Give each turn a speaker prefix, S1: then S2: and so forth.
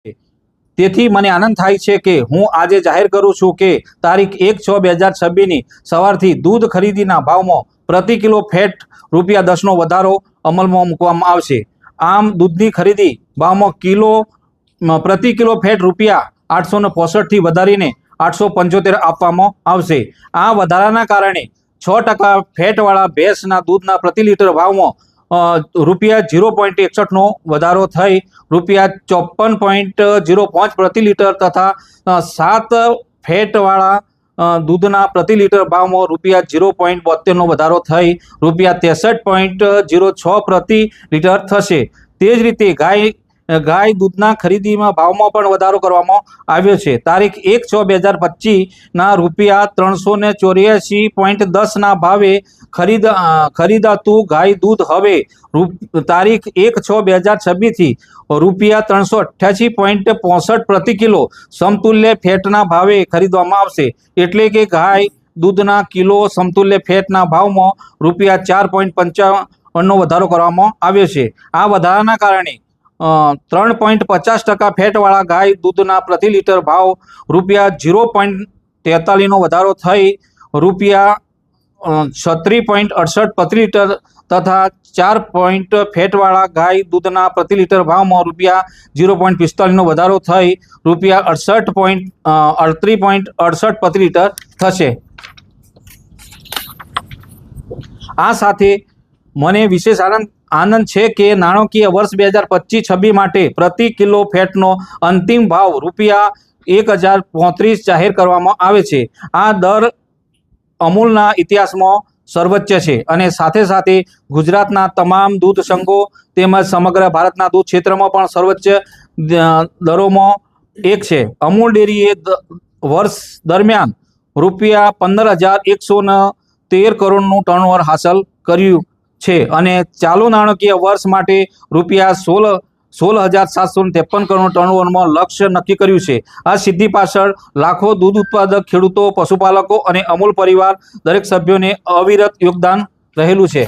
S1: તેથી મને આનંદ થાય છે કે હું આજે જાહેર કરું છું કે તારીખ 1/6/2026 સવારથી દૂધ ખરીદીના ભાવમાં પ્રતિ કિલો ફેટ ₹10નો વધારો અમલમાં મૂકવામાં આવશે। આમ દૂધની ખરીદી ભાવમાં પ્રતિ કિલો ફેટ ₹865 થી વધારીને 875 આપવામાં આવશે। આ વધારાના કારણે 6% ફેટવાળા ભેંસના દૂધના પ્રતિ લીટર ભાવમાં ₹0.61નો વધારો થઈ ₹54.05 પ્રતિ લીટર તથા 7 ફેટવાળા દૂધના પ્રતિ લીટર ભાવમાં ₹0.72નો વધારો થઈ ₹63.06 પ્રતિ લીટર થશે। તે જ રીતે ગાય દૂધના ખરીદીમાં ભાવમાં પણ વધારો કરવામાં આવ્યો છે। તારીખ 1/6/2025 ₹384.10 ભાવે ખરીદાતું ગાય દૂધ હવે તારીખ 1/6/2026 થી ₹388.65 પ્રતિ કિલો સમતુલ્ય ફેટના ભાવે ખરીદવામાં આવશે। એટલે કે ગાય દૂધના કિલો સમતુલ્ય ફેટના ભાવમાં ₹4.55નો વધારો કરવામાં આવ્યો છે। આ વધારાના કારણે 3.50% ફેટવાળા ગાય દૂધના પ્રતિ લીટર ભાવ ₹0.43નો વધારો થઈ ₹36.68 પ્રતિ લીટર તથા 4 ફેટવાળા ગાય દૂધના પ્રતિ લીટર ભાવમાં ₹0.45નો વધારો થઈ ₹68.68 પ્રતિ લીટર થશે। આ સાથે મને વિશેષ આનંદ છે કે નાણાકીય વર્ષ 2025-26 માટે પ્રતિ કિલો ફેટનો અંતિમ ભાવ ₹1035 જાહેર કરવામાં આવે છે। આ દર અમૂલના ઇતિહાસમાં સર્વોચ્ચ છે અને સાથે સાથે ગુજરાતના તમામ દૂધ સંઘો તેમજ સમગ્ર ભારતના દૂધ ક્ષેત્રમાં પણ સર્વોચ્ચ દરોમાં એક છે। અમૂલ ડેરીએ વર્ષ દરમિયાન ₹15,113 કરોડનું ટર્નઓવર હાંસલ કર્યું છે અને ચાલુ નાણાકીય વર્ષ માટે ₹16,753 કરોડ ટર્નઓવરમાં લક્ષ્ય નક્કી કર્યું છે। આ સિદ્ધિ પાછળ લાખો દૂધ ઉત્પાદક ખેડૂતો, પશુપાલકો અને અમૂલ પરિવાર દરેક સભ્યોને અવિરત યોગદાન રહેલું છે।